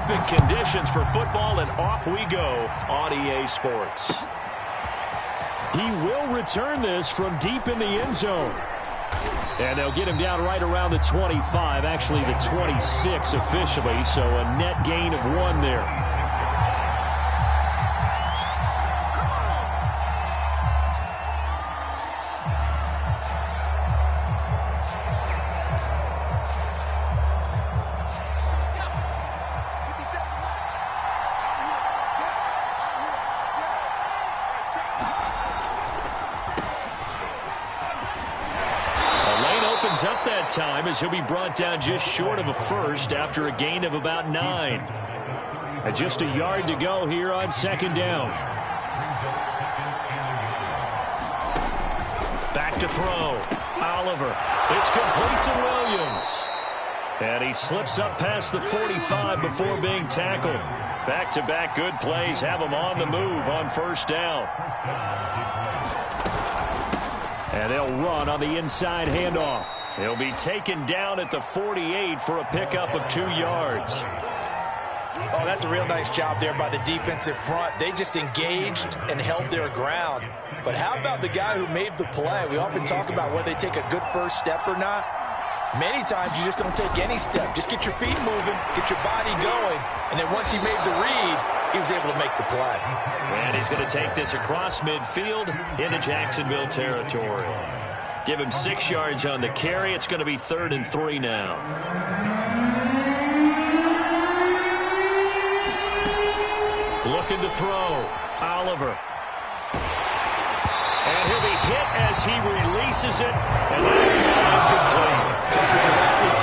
perfect conditions for football, and off we go on EA Sports. He will return this from deep in the end zone. And they'll get him down right around the 25, actually the 26 officially, so a net gain of 1 there. Up that time as he'll be brought down just short of a first after a gain of about 9. And just a yard to go here on second down. Back to throw. Oliver. It's complete to Williams. And he slips up past the 45 before being tackled. Back-to-back good plays have him on the move on first down. And they'll run on the inside handoff. He'll be taken down at the 48 for a pickup of 2 yards. Oh, that's a real nice job there by the defensive front. They just engaged and held their ground. But how about the guy who made the play? We often talk about whether they take a good first step or not. Many times you just don't take any step. Just get your feet moving, get your body going, and then once he made the read, he was able to make the play. And he's going to take this across midfield into Jacksonville territory. Give him 6 yards on the carry. It's going to be 3rd and 3 now. Looking to throw. Oliver. And he'll be hit as he releases it. And that is complete.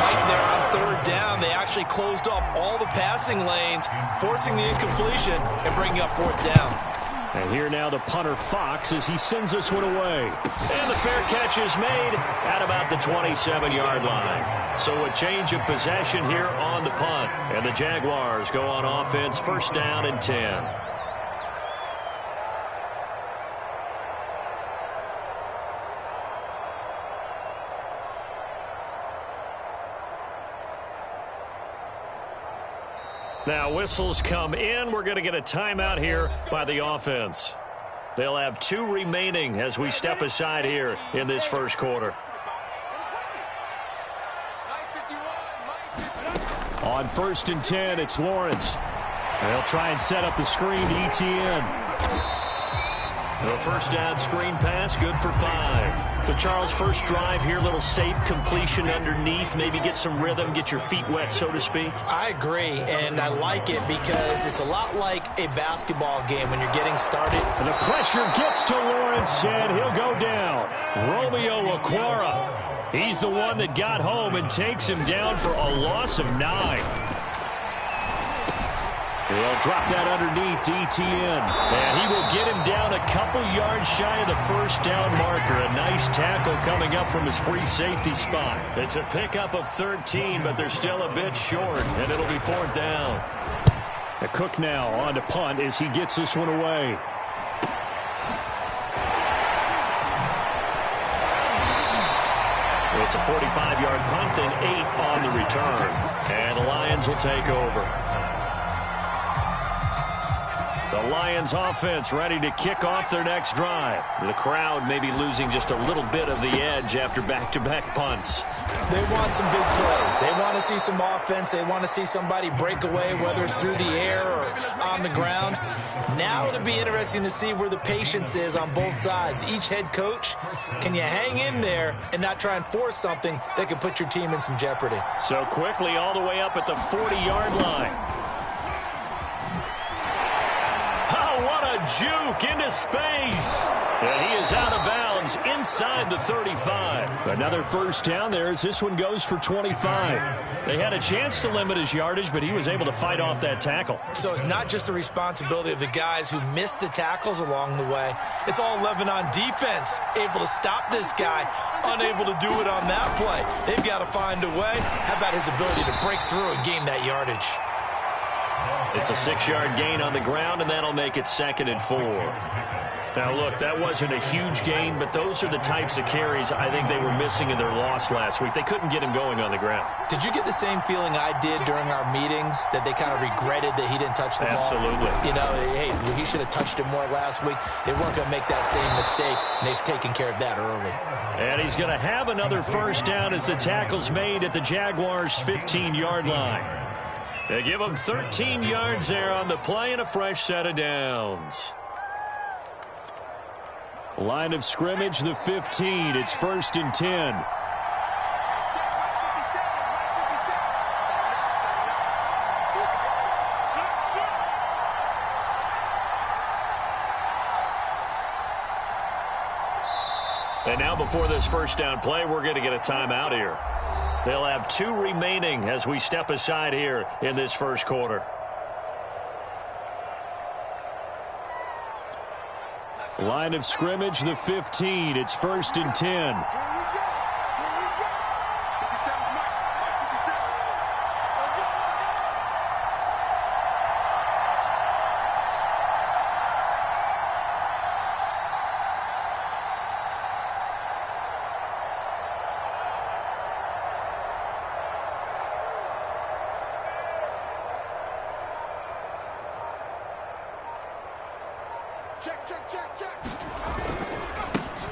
Tight there on 3rd down. They actually closed off all the passing lanes, forcing the incompletion and bringing up 4th down. And here now the punter, Fox, as he sends this one away. And the fair catch is made at about the 27-yard line. So a change of possession here on the punt. And the Jaguars go on offense, 1st down and 10. Now whistles come in. We're going to get a timeout here by the offense. They'll have 2 remaining as we step aside here in this first quarter. On 1st and 10, it's Lawrence. They'll try and set up the screen to ETN. The first down screen pass, good for 5. The Charles first drive here, little safe completion underneath, maybe get some rhythm, get your feet wet, so to speak. I agree, and I like it because it's a lot like a basketball game when you're getting started. And the pressure gets to Lawrence, and he'll go down. Romeo Okwara. He's the one that got home and takes him down for a loss of 9. He'll drop that underneath to ETN. And he will get him down a couple yards shy of the first down marker. A nice tackle coming up from his free safety spot. It's a pickup of 13, but they're still a bit short, and it'll be 4th down. A Cook now on to punt as he gets this one away. It's a 45-yard punt, then 8 on the return. And the Lions will take over. The Lions offense ready to kick off their next drive. The crowd may be losing just a little bit of the edge after back-to-back punts. They want some big plays. They want to see some offense. They want to see somebody break away, whether it's through the air or on the ground. Now it'll be interesting to see where the patience is on both sides. Each head coach, can you hang in there and not try and force something that could put your team in some jeopardy? So quickly all the way up at the 40-yard line. Juke into space. And he is out of bounds inside the 35. Another first down there as this one goes for 25. They had a chance to limit his yardage, but he was able to fight off that tackle. So it's not just the responsibility of the guys who missed the tackles along the way. It's all 11 on defense, able to stop this guy, unable to do it on that play. They've got to find a way. How about his ability to break through and gain that yardage? It's a 6-yard gain on the ground, and that'll make it 2nd and 4. Now, look, that wasn't a huge gain, but those are the types of carries I think they were missing in their loss last week. They couldn't get him going on the ground. Did you get the same feeling I did during our meetings, that they kind of regretted that he didn't touch the ball? Absolutely. You know, hey, he should have touched it more last week. They weren't going to make that same mistake, and they've taken care of that early. And he's going to have another first down as the tackle's made at the Jaguars' 15-yard line. They give him 13 yards there on the play and a fresh set of downs. Line of scrimmage, the 15. It's 1st and 10. And now before this first down play, we're going to get a timeout here. They'll have 2 remaining as we step aside here in this first quarter. Line of scrimmage, the 15. It's 1st and 10.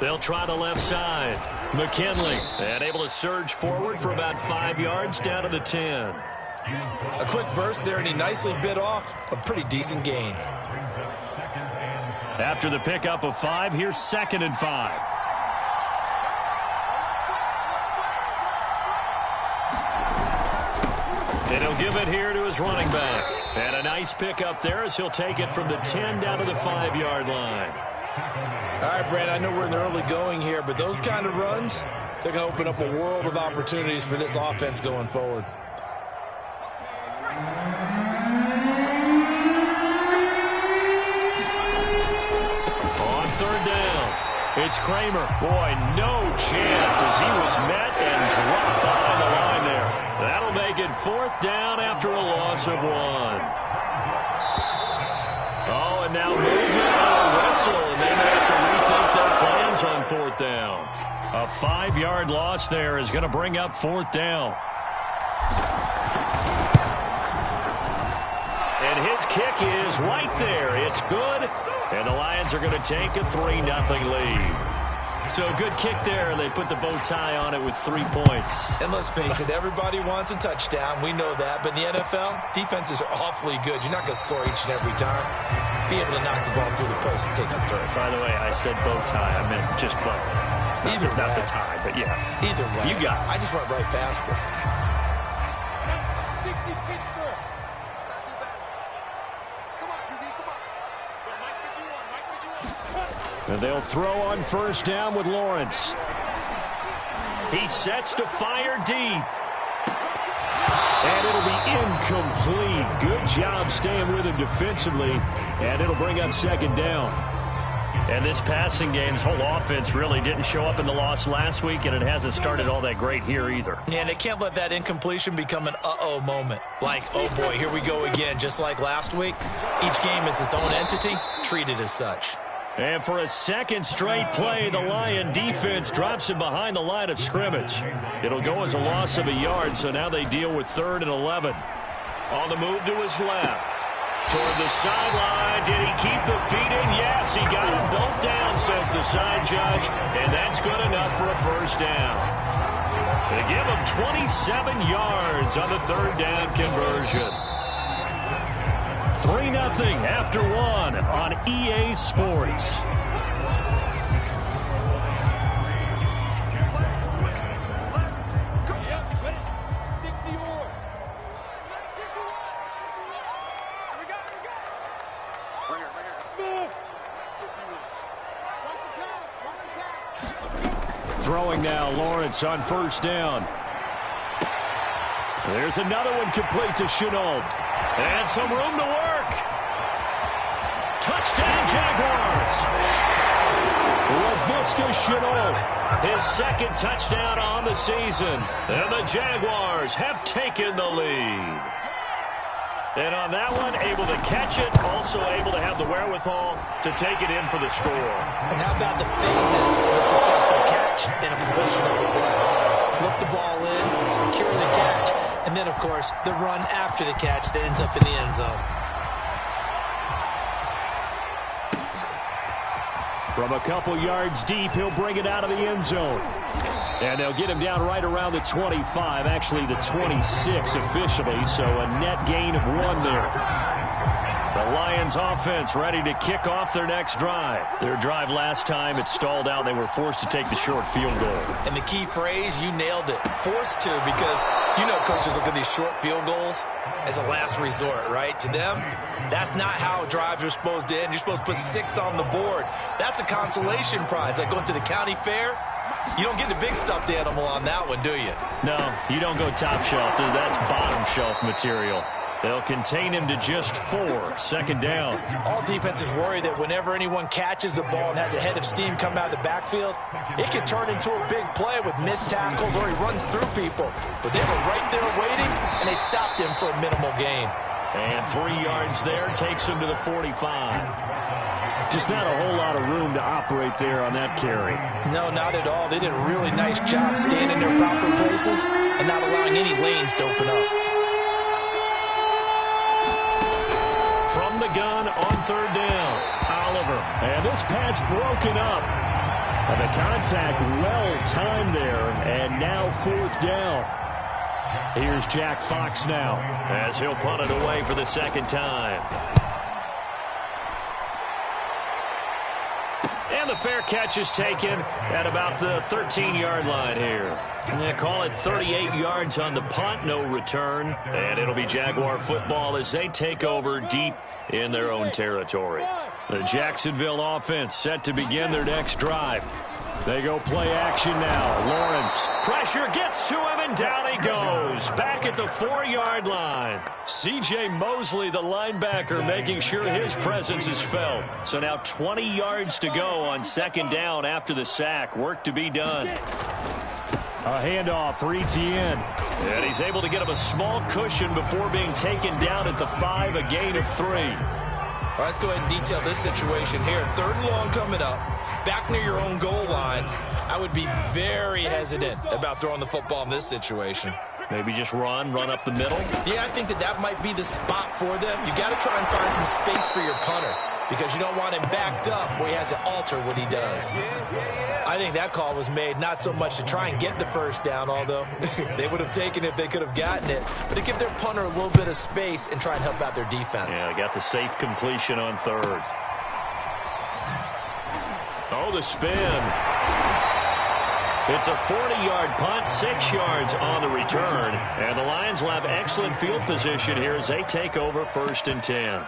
They'll try the left side. McKinley, and able to surge forward for about 5 yards down to the 10. A quick burst there, and he nicely bit off a pretty decent gain. After the pickup of 5, here's 2nd and 5. And he'll give it here to his running back. And a nice pickup there as he'll take it from the 10 down to the 5-yard line. All right, Brad, I know we're in the early going here, but those kind of runs, they're going to open up a world of opportunities for this offense going forward. On 3rd down, it's Kramer. Boy, no chance as he was met and dropped behind the line there. That'll make it 4th down after a loss of 1. Oh, and now movement on a whistle, and they have to rethink their plans on 4th down. A 5-yard loss there is going to bring up 4th down. And his kick is right there. It's good, and the Lions are going to take a 3-0 lead. So good kick there. They put the bow tie on it with 3 points. And let's face it, everybody wants a touchdown. We know that. But in the NFL, defenses are awfully good. You're not going to score each and every time. Be able to knock the ball through the post and take the turn. By the way, I said bow tie. I meant just bow. Either way. Not the tie, but yeah. Either way. You got it. I just went right past it. And they'll throw on 1st down with Lawrence. He sets to fire deep. And it'll be incomplete. Good job staying with him defensively. And it'll bring up 2nd down. And this passing game's whole offense really didn't show up in the loss last week, and it hasn't started all that great here either. Yeah, and they can't let that incompletion become an uh-oh moment. Like, oh boy, here we go again. Just like last week, each game is its own entity, treated as such. And for a 2nd straight play, the Lion defense drops him behind the line of scrimmage. It'll go as a loss of a yard, so now they deal with 3rd and 11. On the move to his left. Toward the sideline. Did he keep the feet in? Yes, he got them both down, says the side judge. And that's good enough for a 1st down. They give him 27 yards on the 3rd down conversion. 3-0 after 1 on EA Sports. Throwing now, Lawrence on 1st down. There's another one complete to Shenault. And some room to work. Touchdown, Jaguars. Laviska Shenault, his 2nd touchdown on the season. And the Jaguars have taken the lead. And on that one, able to catch it, also able to have the wherewithal to take it in for the score. And how about the phases of a successful catch and a completion of a play? Look the ball in, secure the catch, and then, of course, the run after the catch that ends up in the end zone. From a couple yards deep, he'll bring it out of the end zone. And they'll get him down right around the 25, actually the 26 officially, so a net gain of 1 there. The Lions offense ready to kick off their next drive. Their drive last time, it stalled out. They were forced to take the short field goal. And the key phrase, you nailed it, forced to, because you know coaches look at these short field goals as a last resort, right? To them, that's not how drives are supposed to end. You're supposed to put 6 on the board. That's a consolation prize, like going to the county fair. You don't get the big stuffed animal on that one, do you? No, you don't go top shelf. That's bottom shelf material. They'll contain him to just 4. Second down. All defenses worry that whenever anyone catches the ball and has a head of steam come out of the backfield, it can turn into a big play with missed tackles or he runs through people. But they were right there waiting, and they stopped him for a minimal gain. And 3 yards there takes him to the 45. Just not a whole lot of room to operate there on that carry. No, not at all. They did a really nice job staying in their proper places and not allowing any lanes to open up. From the gun on third down, Oliver. And this pass broken up. And the contact well timed there, and now 4th down. Here's Jack Fox now, as he'll punt it away for the second time. And the fair catch is taken at about the 13-yard line here. And they call it 38 yards on the punt, no return. And it'll be Jaguar football as they take over deep in their own territory. The Jacksonville offense set to begin their next drive. They go play action now. Lawrence. Pressure gets to him, and down he goes. Back at the 4-yard line. C.J. Mosley, the linebacker, making sure his presence is felt. So now 20 yards to go on second down after the sack. Work to be done. A handoff for Etienne. And he's able to get him a small cushion before being taken down at the 5, a gain of 3. All right, let's go ahead and detail this situation here. 3rd and long coming up. Back near your own goal line, I would be very hesitant about throwing the football in this situation. Maybe just run up the middle? Yeah, I think that might be the spot for them. You got to try and find some space for your punter because you don't want him backed up where he has to alter what he does. I think that call was made not so much to try and get the first down, although they would have taken it if they could have gotten it, but to give their punter a little bit of space and try and help out their defense. Yeah, they got the safe completion on 3rd. Oh, the spin. It's a 40-yard punt, 6 yards on the return. And the Lions will have excellent field position here as they take over 1st and 10.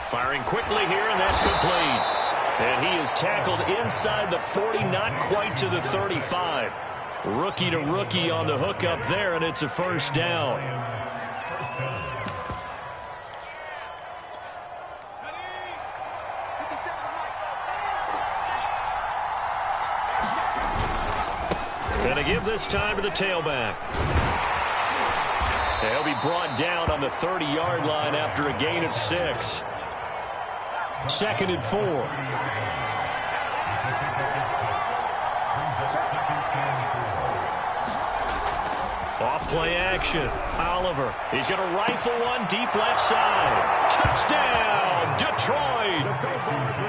Firing quickly here, and that's complete. And he is tackled inside the 40, not quite to the 35. Rookie to rookie on the hookup there, and it's a 1st down. Going to give this time to the tailback. He'll be brought down on the 30-yard line after a gain of 6. 2nd and 4. Off play action. Oliver. He's going to rifle one deep left side. Touchdown, Detroit.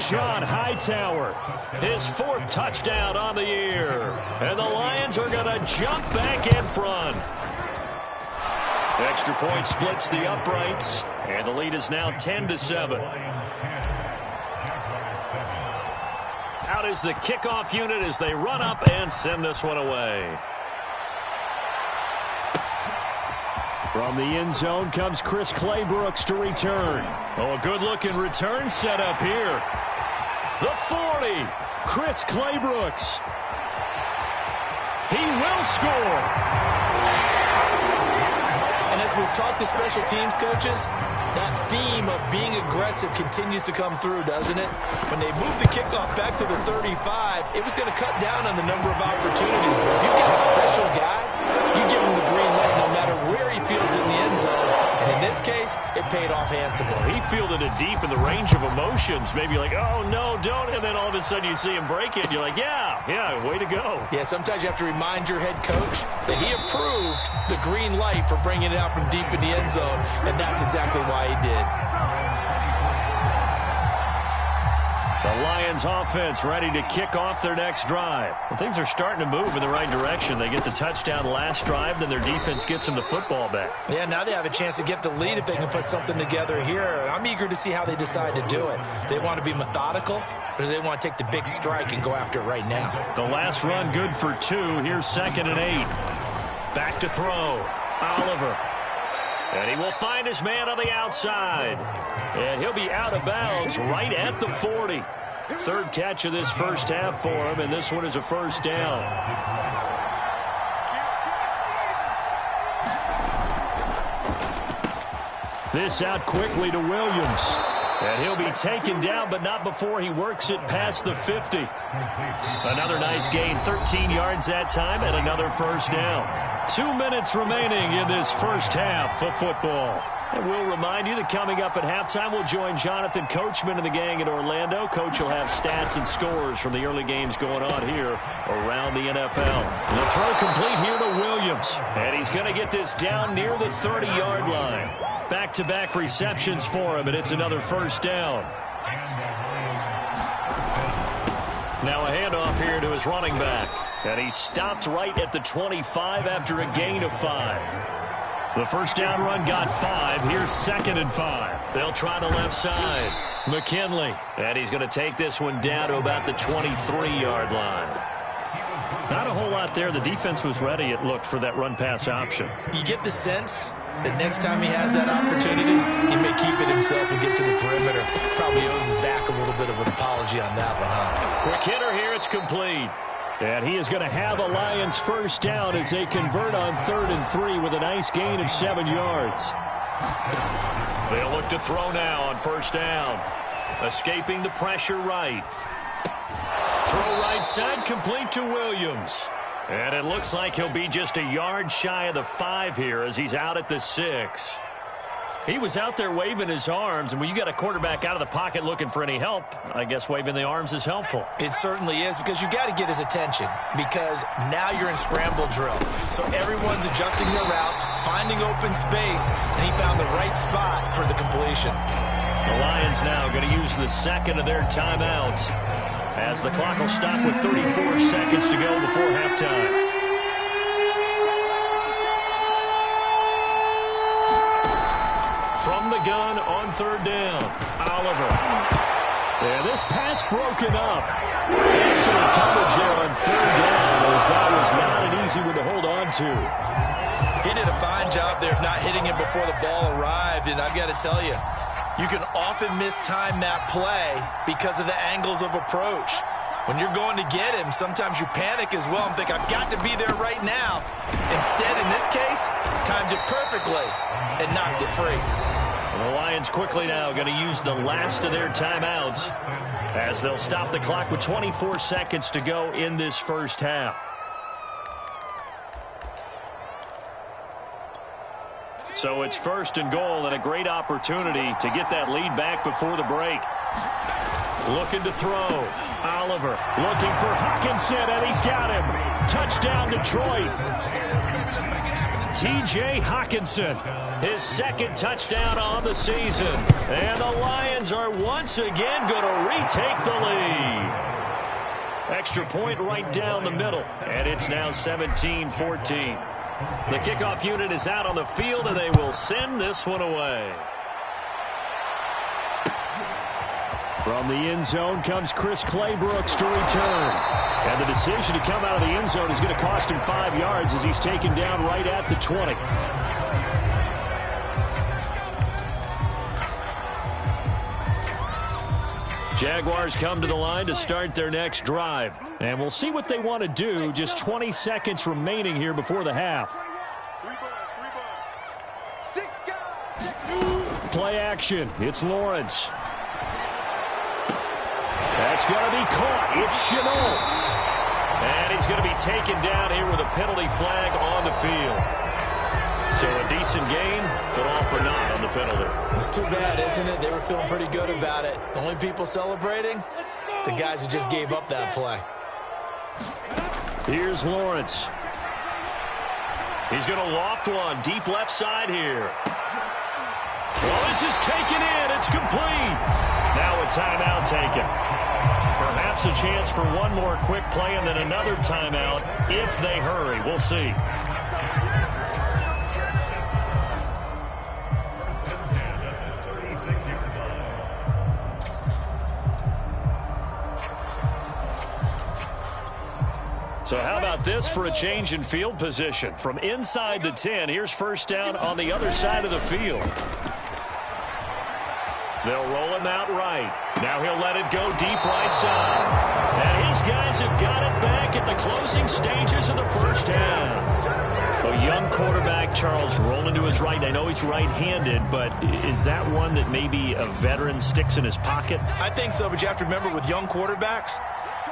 John Hightower. His 4th touchdown on the year. And the Lions are going to jump back in front. Extra point splits the uprights. And the lead is now 10-7. Out is the kickoff unit as they run up and send this one away. From the end zone comes Chris Claybrooks to return. Oh, a good-looking return set up here. The 40. Chris Claybrooks. He will score. And as we've talked to special teams coaches, that theme of being aggressive continues to come through, doesn't it? When they moved the kickoff back to the 35, it was going to cut down on the number of opportunities. But if you got a special guy, you give him the green light no matter where he fields in the end zone. And in this case, it paid off handsomely. He fielded it deep in the range of emotions. Maybe like, oh, no, don't. And then all of a sudden you see him break it. You're like, yeah, way to go. Yeah, sometimes you have to remind your head coach that he approved the green light for bringing it out from deep in the end zone. And that's exactly why he did. The Lions offense ready to kick off their next drive. Well, things are starting to move in the right direction. They get the touchdown last drive, then their defense gets them the football back. Yeah, now they have a chance to get the lead if they can put something together here. I'm eager to see how they decide to do it. They want to be methodical, or do they want to take the big strike and go after it right now? The last run good for 2. Here's 2nd and 8. Back to throw. Oliver. And he will find his man on the outside. And he'll be out of bounds right at the 40. 3rd catch of this first half for him, and this one is a first down. This out quickly to Williams. And he'll be taken down, but not before he works it past the 50. Another nice gain, 13 yards that time, and another first down. 2 minutes remaining in this first half of football. And we'll remind you that coming up at halftime, we'll join Jonathan Coachman and the gang in Orlando. Coach will have stats and scores from the early games going on here around the NFL. The throw complete here to Williams. And he's going to get this down near the 30-yard line. Back-to-back receptions for him, and it's another first down. Now a handoff here to his running back. And he stopped right at the 25 after a gain of 5. The first down run got 5. Here's 2nd and 5. They'll try the left side. McKinley. And he's going to take this one down to about the 23-yard line. Not a whole lot there. The defense was ready, it looked, for that run-pass option. You get the sense that next time he has that opportunity, he may keep it himself and get to the perimeter. Probably owes his back a little bit of an apology on that one, huh? Quick hitter here. It's complete. And he is going to have a Lions first down as they convert on 3rd and 3 with a nice gain of 7 yards. They'll look to throw now on first down. Escaping the pressure right. Throw right side, complete to Williams. And it looks like he'll be just a yard shy of the 5 here as he's out at the 6. He was out there waving his arms, and when you got a quarterback out of the pocket looking for any help, I guess waving the arms is helpful. It certainly is, because you got to get his attention, because now you're in scramble drill. So everyone's adjusting their routes, finding open space, and he found the right spot for the completion. The Lions now going to use the 2nd of their timeouts as the clock will stop with 34 seconds to go before halftime. From the gun on 3rd down, Oliver. And this pass broken up. Excellent coverage there on 3rd down, as that was not an easy one to hold on to. He did a fine job there of not hitting him before the ball arrived, and I've got to tell you, you can often mistime that play because of the angles of approach. When you're going to get him, sometimes you panic as well and think, I've got to be there right now. Instead, in this case, timed it perfectly and knocked it free. The Lions quickly now going to use the last of their timeouts as they'll stop the clock with 24 seconds to go in this first half. So it's 1st and goal, and a great opportunity to get that lead back before the break. Looking to throw. Oliver looking for Hockenson, and he's got him. Touchdown, Detroit. T.J. Hockenson, his 2nd touchdown on the season. And the Lions are once again going to retake the lead. Extra point right down the middle, and it's now 17-14. The kickoff unit is out on the field, and they will send this one away. From the end zone comes Chris Claybrooks to return. And the decision to come out of the end zone is going to cost him 5 yards as he's taken down right at the 20. Jaguars come to the line to start their next drive. And we'll see what they want to do. Just 20 seconds remaining here before the half. play action. It's Lawrence. That's going to be caught. It's Shenault. And he's going to be taken down here with a penalty flag on the field. So a decent gain, but all for naught on the penalty. It's too bad, isn't it? They were feeling pretty good about it. The only people celebrating, the guys who just gave up that play. Here's Lawrence. He's going to loft one deep left side here. Well, this is taken in. It's complete. Now a timeout taken. Perhaps a chance for one more quick play and then another timeout if they hurry. We'll see. So how about this for a change in field position? From inside the 10, here's first down on the other side of the field. They'll roll him out right. Now he'll let it go deep right side. And his guys have got it back at the closing stages of the first half. A young quarterback, Charles, rolling to his right. I know he's right-handed, but is that one that maybe a veteran sticks in his pocket? I think so, but you have to remember with young quarterbacks,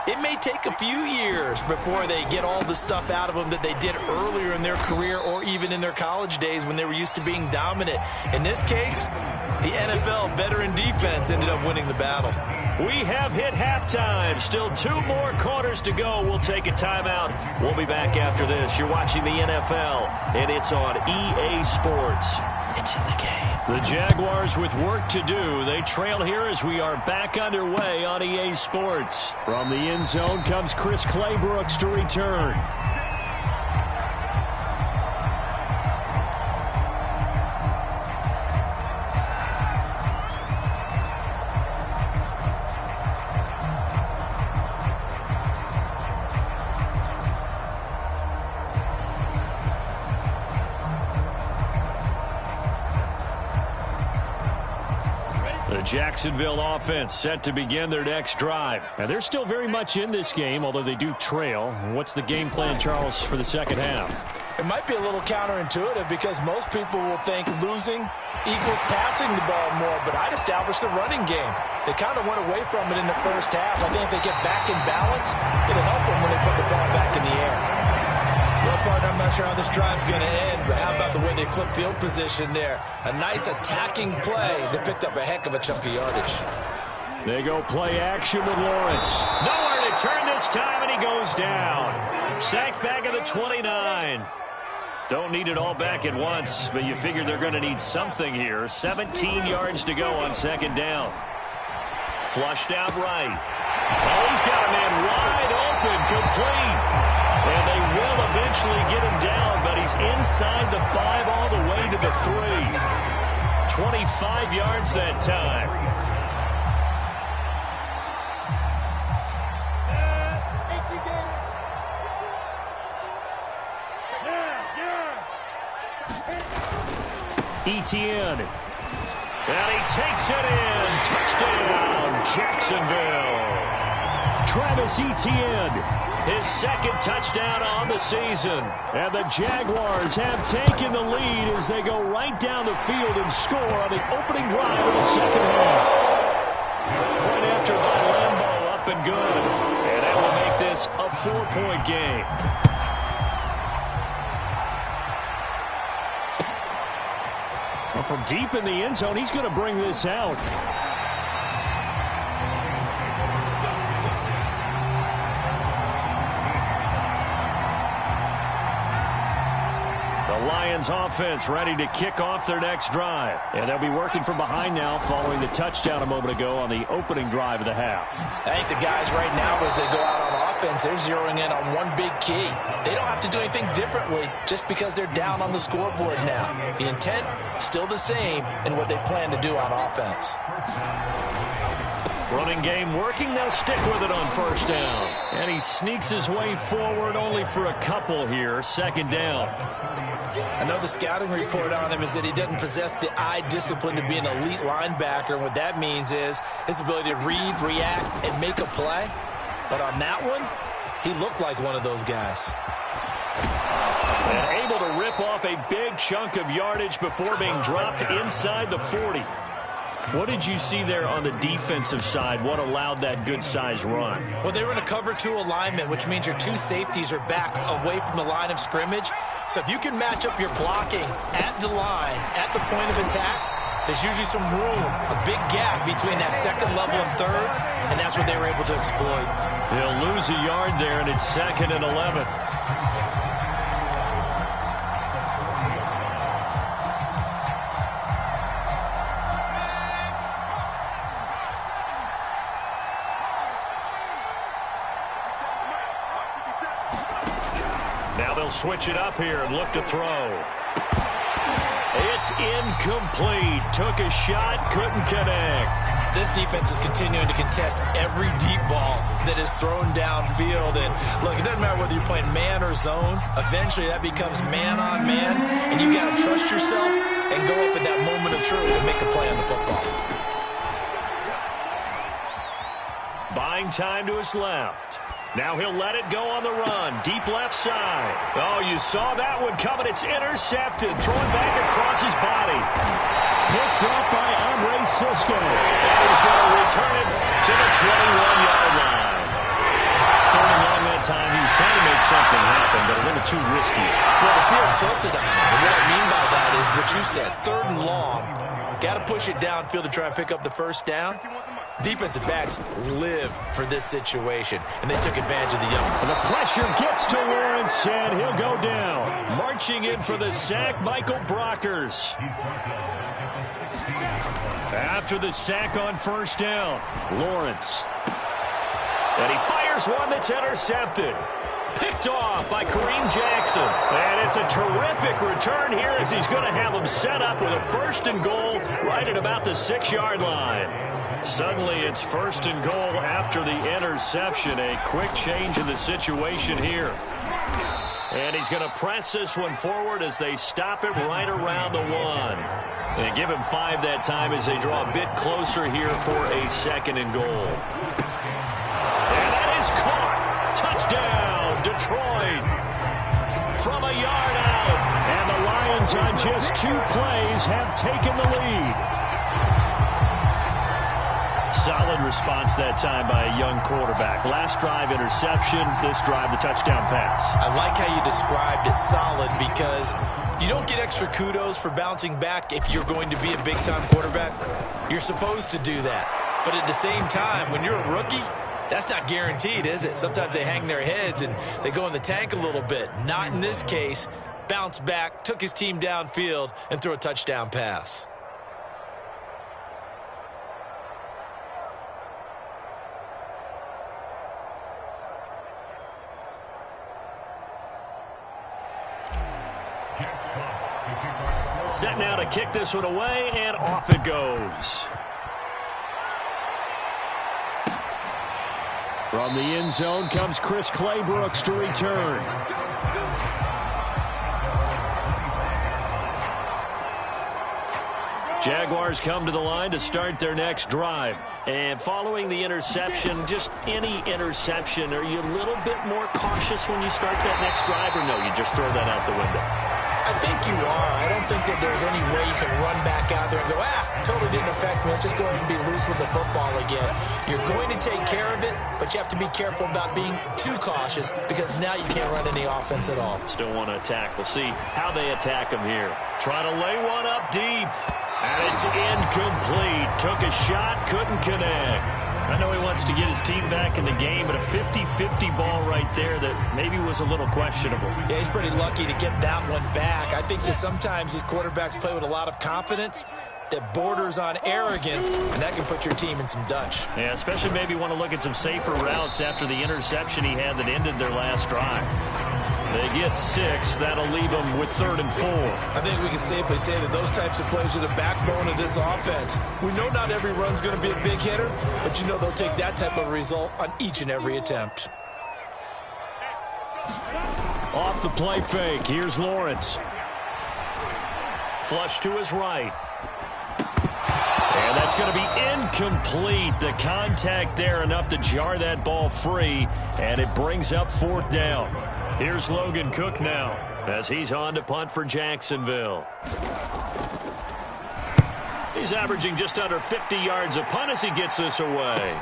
it may take a few years before they get all the stuff out of them that they did earlier in their career or even in their college days when they were used to being dominant. In this case, the NFL veteran defense ended up winning the battle. We have hit halftime. Still 2 more quarters to go. We'll take a timeout. We'll be back after this. You're watching the NFL, and it's on EA Sports. It's in the game. The Jaguars with work to do. They trail here as we are back underway on EA Sports. From the end zone comes Chris Claybrooks to return. Jacksonville offense set to begin their next drive. And they're still very much in this game, although they do trail. What's the game plan, Charles, for the second half? It might be a little counterintuitive because most people will think losing equals passing the ball more, but I'd establish the running game. They kind of went away from it in the first half. I think if they get back in balance, it'll help them when they put the ball back in the air. Well, partner, I'm not sure how this drive's going to end, but how about the way they flip field position there? A nice attacking play that picked up a heck of a chunk of yardage. They go play action with Lawrence. Nowhere to turn this time, and he goes down. Sacked back at the 29. Don't need it all back at once, but you figure they're going to need something here. 17 yards to go on second down. Flushed out right. Oh, he's got a man wide open, complete. And they will eventually get him down, but he's inside the 5 all the way to the 3. 25 yards that time. Etienne. And he takes it in. Touchdown, Jacksonville. Travis Etienne. His second touchdown on the season. And the Jaguars have taken the lead as they go right down the field and score on the opening drive of the second half. Point after by Lambeau, up and good. And that will make this a 4-point game. Well, from deep in the end zone, he's going to bring this out. Lions offense ready to kick off their next drive. And they'll be working from behind now following the touchdown a moment ago on the opening drive of the half. I think the guys right now, as they go out on offense, they're zeroing in on one big key. They don't have to do anything differently just because they're down on the scoreboard now. The intent, still the same in what they plan to do on offense. Running game working. They'll stick with it on first down. And he sneaks his way forward only for a couple here. Second down. I know the scouting report on him is that he doesn't possess the eye discipline to be an elite linebacker. And what that means is his ability to read, react, and make a play. But on that one, he looked like one of those guys. And able to rip rip off a big chunk of yardage before being dropped inside the 40. What did you see there on the defensive side? What allowed that good-sized run? Well, they were in a cover 2 alignment, which means your 2 safeties are back away from the line of scrimmage. So if you can match up your blocking at the line, at the point of attack, there's usually some room, a big gap between that second level and third, and that's what they were able to exploit. They'll lose a yard there, and it's 2nd and 11. Now they'll switch it up here and look to throw. It's incomplete. Took a shot, couldn't connect. This defense is continuing to contest every deep ball that is thrown downfield. And look, it doesn't matter whether you're playing man or zone. Eventually that becomes man on man, and you got to trust yourself and go up at that moment of truth and make a play on the football. Buying time to his left. Now he'll let it go on the run. Deep left side. Oh, you saw that one coming. It's intercepted. Thrown back across his body. Picked up by Andre Cisco. And he's going to return it to the 21-yard line. 3rd and long that time. He was trying to make something happen, but a little too risky. Well, the field tilted on him. And what I mean by that is what you said. 3rd and long. Got to push it downfield to try and pick up the first down. Defensive backs live for this situation, and they took advantage of the young. And the pressure gets to Lawrence, and he'll go down. Marching in for the sack, Michael Brockers. After the sack on 1st down, Lawrence. And he fires one that's intercepted. Picked off by Kareem Jackson. And it's a terrific return here as he's going to have him set up with a 1st and goal right at about the 6-yard line. Suddenly it's 1st and goal after the interception. A quick change in the situation here. And he's going to press this one forward as they stop it right around the 1. They give him 5 that time as they draw a bit closer here for a 2nd and goal. And that is caught. Touchdown, Detroit. From a yard out. And the Lions on just 2 plays have taken the lead. Solid response that time by a young quarterback. Last drive, interception. This drive, the touchdown pass. I like how you described it, solid, because you don't get extra kudos for bouncing back if you're going to be a big-time quarterback. You're supposed to do that. But at the same time, when you're a rookie, that's not guaranteed, is it? Sometimes they hang their heads and they go in the tank a little bit. Not in this case. Bounced back, took his team downfield, and threw a touchdown pass. Set now to kick this one away, and off it goes. From the end zone comes Chris Claybrooks to return. Jaguars come to the line to start their next drive. And following the interception, just any interception, are you a little bit more cautious when you start that next drive, or no, you just throw that out the window? I think you are. I don't think that there's any way you can run back out there and go, totally didn't affect me. Let's just go ahead and be loose with the football again. You're going to take care of it, but you have to be careful about being too cautious because now you can't run any offense at all. Still want to attack. We'll see how they attack him here. Trying to lay one up deep. And it's incomplete. Took a shot, couldn't connect. I know he wants to get his team back in the game, but a 50-50 ball right there that maybe was a little questionable. Yeah, he's pretty lucky to get that one back. I think that sometimes these quarterbacks play with a lot of confidence that borders on arrogance, and that can put your team in some Dutch. Yeah, especially maybe want to look at some safer routes after the interception he had that ended their last drive. They get 6. That'll leave them with 3rd and 4. I think we can safely say that those types of plays are the backbone of this offense. We know not every run's going to be a big hitter, but you know they'll take that type of result on each and every attempt. Off the play fake. Here's Lawrence. Flush to his right. And that's going to be incomplete. The contact there enough to jar that ball free, and it brings up 4th down. Here's Logan Cook now. as he's on to punt for Jacksonville. He's averaging just under 50 yards a punt as he gets this away.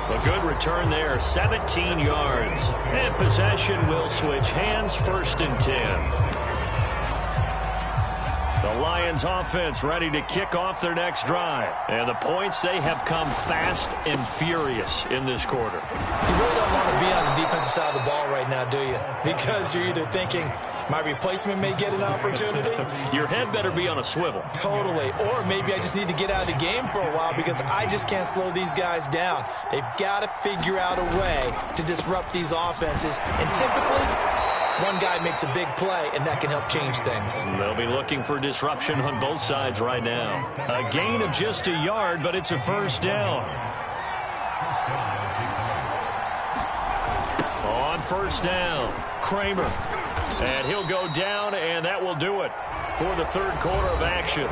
A good return there, 17 yards. And possession will switch hands, 1st and 10. The Lions offense ready to kick off their next drive. And the points, they have come fast and furious in this quarter. You really don't want to be on the defensive side of the ball right now, do you? Because you're either thinking, my replacement may get an opportunity. Your head better be on a swivel. Totally. Or maybe I just need to get out of the game for a while because I just can't slow these guys down. They've got to figure out a way to disrupt these offenses. And typically, one guy makes a big play, and that can help change things. They'll be looking for disruption on both sides right now. A gain of just a yard, but it's a 1st down. On 1st down, Kramer. And he'll go down, and that will do it for the 3rd quarter of action.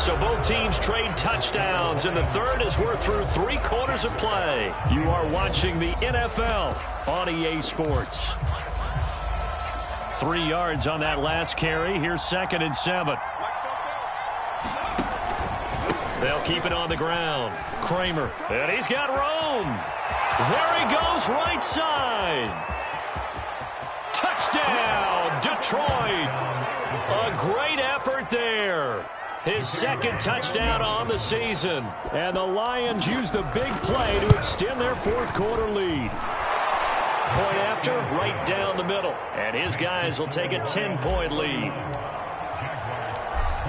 So both teams trade touchdowns, and the 3rd as we're through 3 quarters of play. You are watching the NFL on EA Sports. 3 yards on that last carry. Here's 2nd and 7. They'll keep it on the ground. Kramer, and he's got room. There he goes, right side. Touchdown, Detroit. A great effort there. His 2nd touchdown on the season. And the Lions use the big play to extend their 4th quarter lead. Point after, right down the middle. And his guys will take a 10-point lead.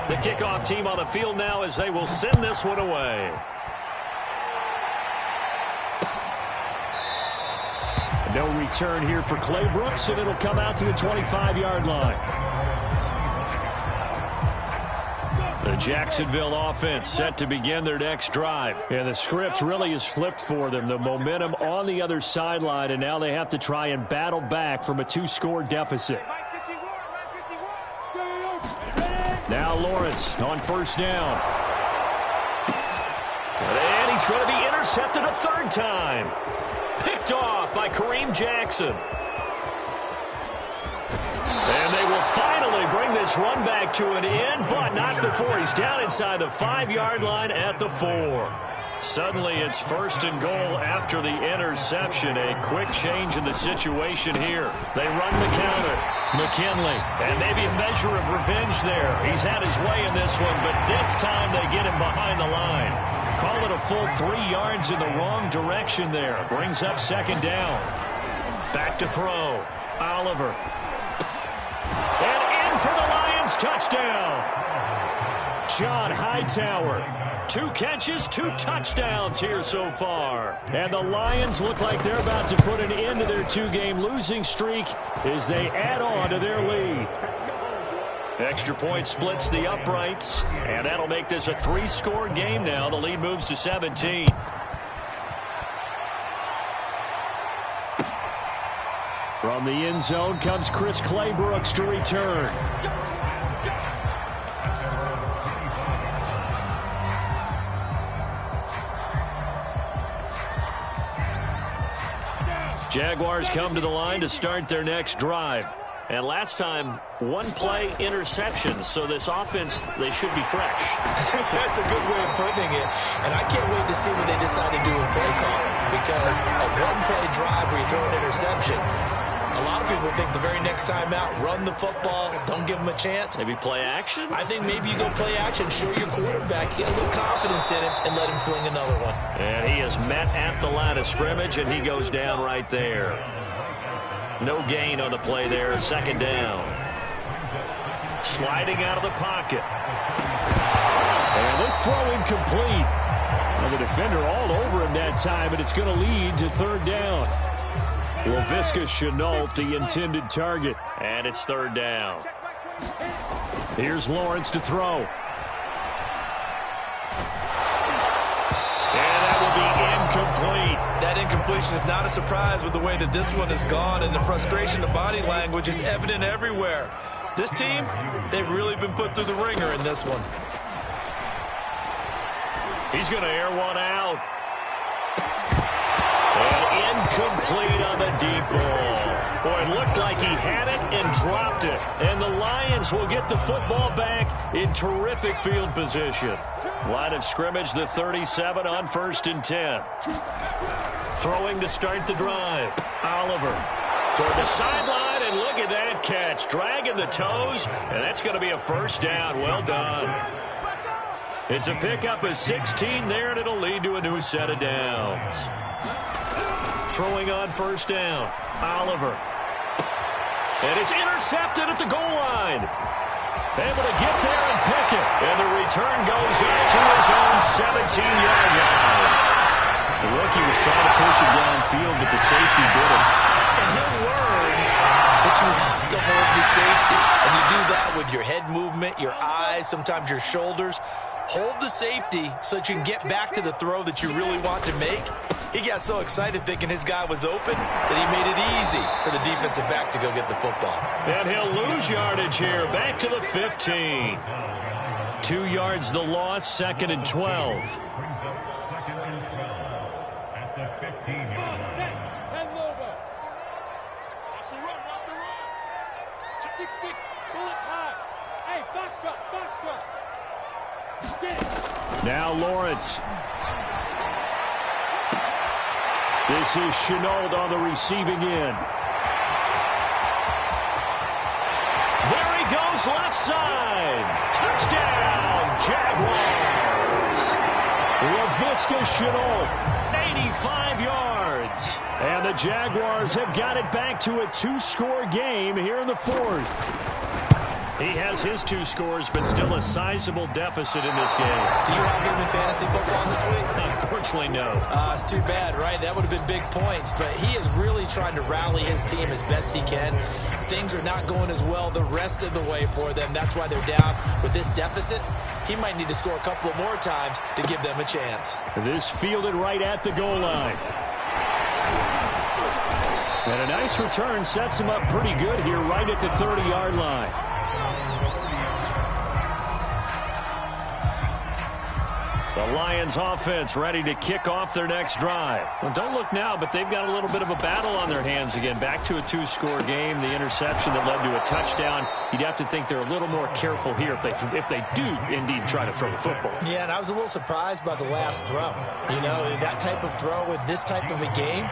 The kickoff team on the field now as they will send this one away. No return here for Clay Brooks, and it'll come out to the 25-yard line. The Jacksonville offense set to begin their next drive. And the script really is flipped for them. The momentum on the other sideline, and now they have to try and battle back from a 2-score deficit. Now Lawrence on 1st down. And he's going to be intercepted a 3rd time. Picked off by Kareem Jackson. And they will finally bring this run back to an end, but not before he's down inside the 5-yard line at the 4. Suddenly it's 1st and goal after the interception. A quick change in the situation here. They run the counter. McKinley, and maybe a measure of revenge there. He's had his way in this one, but this time they get him behind the line. Call it a full 3 yards in the wrong direction there. Brings up 2nd down. Back to throw. Oliver. And in for the Lions touchdown. John Hightower. 2 catches, 2 touchdowns here so far. And the Lions look like they're about to put an end to their 2-game losing streak as they add on to their lead. Extra point splits the uprights, and that'll make this a 3-score game now. The lead moves to 17. From the end zone comes Chris Claybrooks to return. Jaguars come to the line to start their next drive. And last time, 1-play interception, so this offense, they should be fresh. That's a good way of putting it. And I can't wait to see what they decide to do with play calling. Because a 1-play drive where you throw an interception, a lot of people think the very next time out, run the football, don't give them a chance. Maybe play action? I think maybe you go play action, show your quarterback, get a little confidence in him, and let him fling another one. And he is met at the line of scrimmage, and he goes down right there. No gain on the play there, 2nd down. Sliding out of the pocket. And this throw incomplete. And the defender all over him that time, and it's going to lead to 3rd down. Laviska Shenault, the intended target. And it's 3rd down. Here's Lawrence to throw. And that will be incomplete. That incompletion is not a surprise with the way that this one has gone, and the frustration, the body language is evident everywhere. This team, they've really been put through the ringer in this one. He's going to air one out. Incomplete on the deep ball. Boy, it looked like he had it and dropped it. And the Lions will get the football back in terrific field position. Line of scrimmage, the 37 on 1st and 10. Throwing to start the drive. Oliver toward the sideline, and look at that catch. Dragging the toes, and that's going to be a first down. Well done. It's a pickup of 16 there, and it'll lead to a new set of downs. Throwing on 1st down. Oliver. And it's intercepted at the goal line. Able to get there and pick it. And the return goes out to his own 17-yard line. The rookie was trying to push it downfield, but the safety did it. And he'll learn that you have to hold the safety. And you do that with your head movement, your eyes, sometimes your shoulders. Hold the safety so that you can get back to the throw that you really want to make. He got so excited thinking his guy was open that he made it easy for the defensive back to go get the football. And he'll lose yardage here, back to the 15. 2 yards the loss, 2nd and 12. Now Lawrence. This is Shenault on the receiving end. There he goes, left side. Touchdown, Jaguars. Laviska Shenault, 85 yards. And the Jaguars have got it back to a 2-score game here in the 4th. He has his 2 scores, but still a sizable deficit in this game. Do you have him in fantasy football this week? Unfortunately, no. It's too bad, right? That would have been big points, but he is really trying to rally his team as best he can. Things are not going as well the rest of the way for them. That's why they're down with this deficit. He might need to score a couple of more times to give them a chance. This fielded right at the goal line. And a nice return sets him up pretty good here right at the 30-yard line. The Lions offense ready to kick off their next drive. Well, don't look now, but they've got a little bit of a battle on their hands again. Back to a 2-score game. The interception that led to a touchdown. You'd have to think they're a little more careful here if they do indeed try to throw the football. Yeah, and I was a little surprised by the last throw. You know, that type of throw with this type of a game,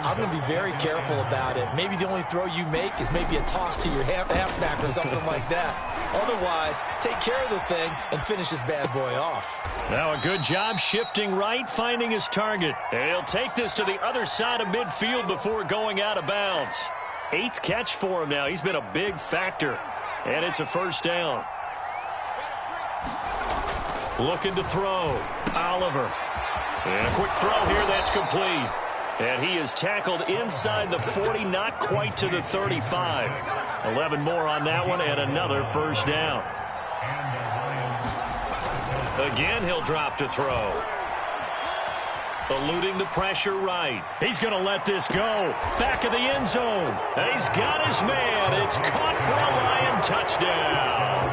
I'm going to be very careful about it. Maybe the only throw you make is maybe a toss to your halfback or something like that. Otherwise, take care of the thing and finish this bad boy off. Now a good job shifting right, finding his target. And he'll take this to the other side of midfield before going out of bounds. 8th catch for him now. He's been a big factor. And it's a first down. Looking to throw. Oliver. And a quick throw here. That's complete. And he is tackled inside the 40, not quite to the 35. 11 more on that one, and another first down. Again, he'll drop to throw. Eluding the pressure right. He's going to let this go. Back of the end zone. And he's got his man. It's caught for a Lion touchdown.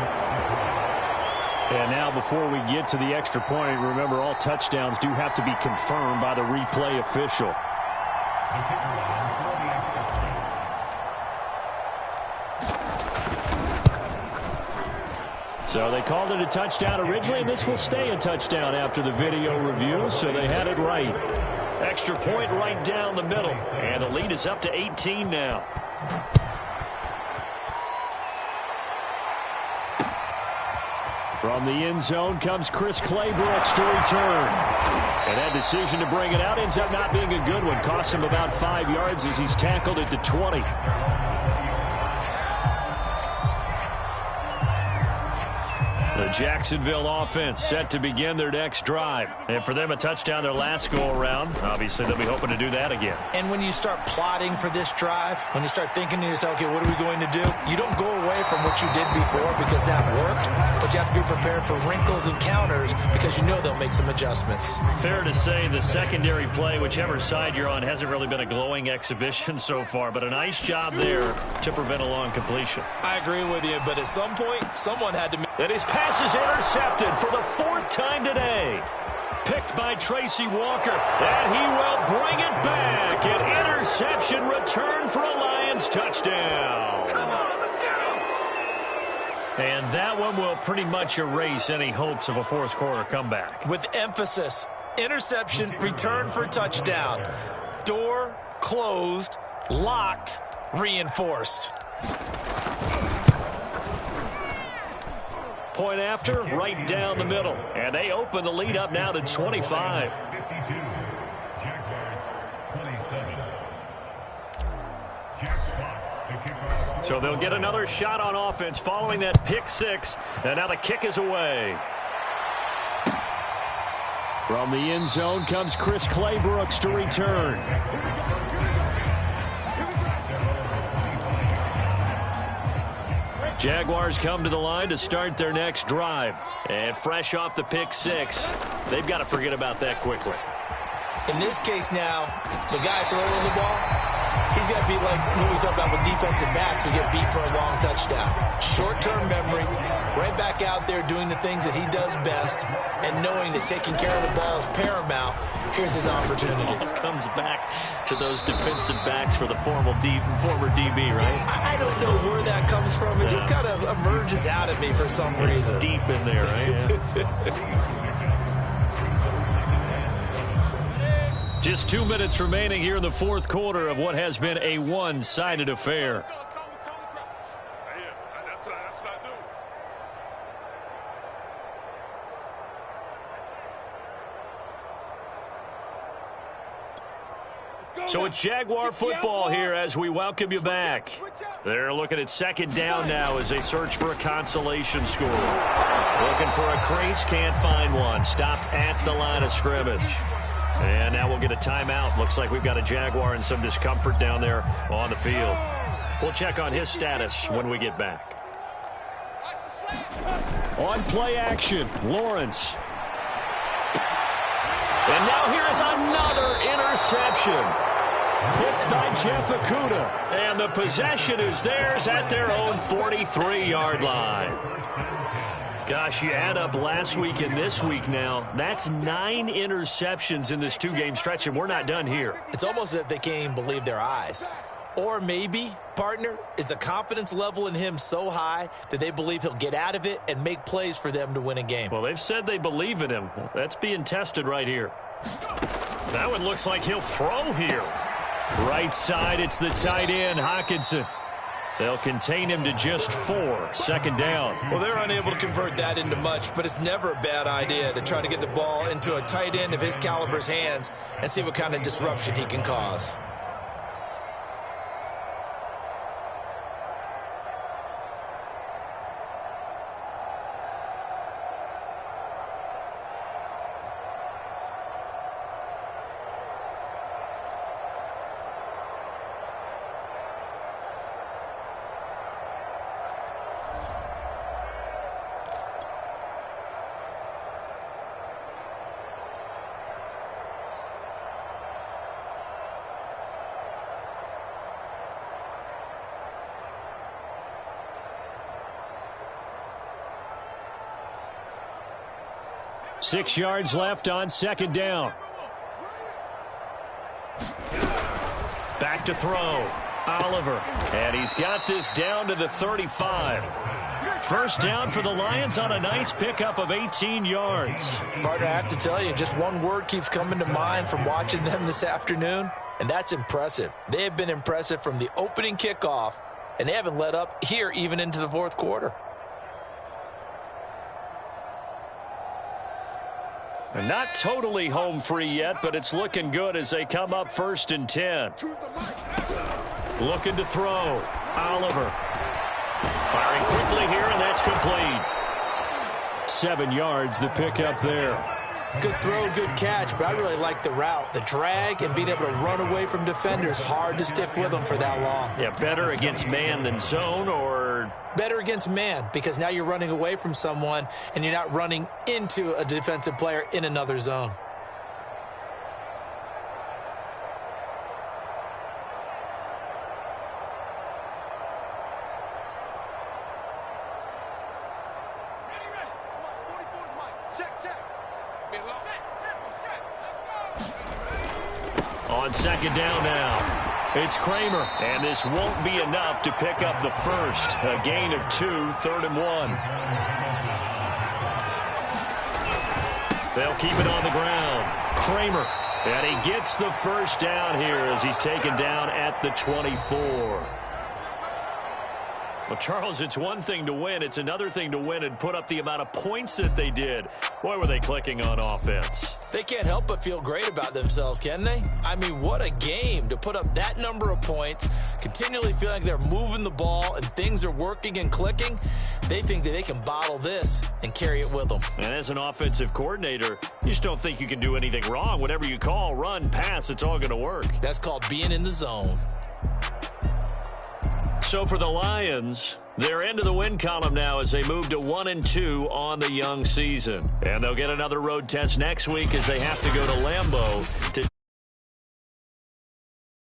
And now before we get to the extra point, remember all touchdowns do have to be confirmed by the replay official. So they called it a touchdown originally, and this will stay a touchdown after the video review, so they had it right. Extra point right down the middle, and the lead is up to 18 now. From the end zone comes Chris Claybrooks to return. And that decision to bring it out ends up not being a good one. Costs him about 5 yards as he's tackled at the 20. The Jacksonville offense set to begin their next drive. And for them, a touchdown their last go-around. Obviously, they'll be hoping to do that again. And when you start plotting for this drive, when you start thinking to yourself, okay, what are we going to do? You don't go away from what you did before because that worked, but you have to be prepared for wrinkles and counters because you know they'll make some adjustments. Fair to say the secondary play, whichever side you're on, hasn't really been a glowing exhibition so far, but a nice job there to prevent a long completion. I agree with you, but at some point, someone had to make... And his pass is intercepted for the 4th time today. picked by Tracy Walker. And he will bring it back. An interception return for a Lions touchdown. Come on, let's get him. And that one will pretty much erase any hopes of a fourth quarter comeback. With emphasis, interception, return for touchdown. Door closed, locked, reinforced. Point after, right down the middle. And they open the lead up now to 25. So they'll get another shot on offense following that pick six. And now the kick is away. From the end zone comes Chris Claybrooks to return. Jaguars come to the line to start their next drive. And fresh off the pick six, they've got to forget about that quickly. In this case now, the guy throwing the ball, he's got to be like when we talk about with defensive backs who get beat for a long touchdown. Short-term memory, right back out there doing the things that he does best, and knowing that taking care of the ball is paramount. Here's his opportunity. Comes back to those defensive backs for the former DB, right? I don't know where that comes from. It just kind of emerges out of me for some reason. It's deep in there, right? Just 2 minutes remaining here in the fourth quarter of what has been a one-sided affair. So it's Jaguar football here as we welcome you back. They're looking at second down now as they search for a consolation score. Looking for a crease, can't find one. Stopped at the line of scrimmage. And now we'll get a timeout. Looks like we've got a Jaguar in some discomfort down there on the field. We'll check on his status when we get back. On play action, Lawrence. And now here is another interception. Picked by Jeff Okudah. And the possession is theirs at their own 43-yard line. Gosh, you add up last week and this week now, that's 9 interceptions in this two-game stretch, and we're not done here. It's almost as if they can't even believe their eyes. Or maybe, partner, is the confidence level in him so high that they believe he'll get out of it and make plays for them to win a game. Well, they've said they believe in him. That's being tested right here. That one looks like he'll throw here. Right side, it's the tight end, Hockenson. They'll contain him to just 4. Second down. Well, they're unable to convert that into much, but it's never a bad idea to try to get the ball into a tight end of his caliber's hands and see what kind of disruption he can cause. Six yards left on second down. Back to throw. Oliver. And he's got this down to the 35. First down for the Lions on a nice pickup of 18 yards. Partner, I have to tell you, just one word keeps coming to mind from watching them this afternoon, and that's impressive. They have been impressive from the opening kickoff, and they haven't let up here even into the fourth quarter. And not totally home free yet, but it's looking good as they come up 1st and 10. Looking to throw. Oliver. Firing quickly here, and that's complete. 7 yards, the pickup there. Good throw, good catch, but I really like the route. The drag and being able to run away from defenders, hard to stick with them for that long. Yeah, better against man than zone, or? Better against man, because now you're running away from someone and you're not running into a defensive player in another zone. On second down now, it's Kramer, and this won't be enough to pick up the first. A gain of 2, 3rd and 1. They'll keep it on the ground. Kramer, and he gets the first down here as he's taken down at the 24. Well, Charles, it's one thing to win. It's another thing to win and put up the amount of points that they did. Boy, were they clicking on offense. They can't help but feel great about themselves, can they? I mean, what a game to put up that number of points, continually feeling like they're moving the ball and things are working and clicking. They think that they can bottle this and carry it with them. And as an offensive coordinator, you just don't think you can do anything wrong. Whatever you call, run, pass, it's all going to work. That's called being in the zone. So for the Lions, they're into the win column now as they move to 1-2 on the young season. And they'll get another road test next week as they have to go to Lambeau to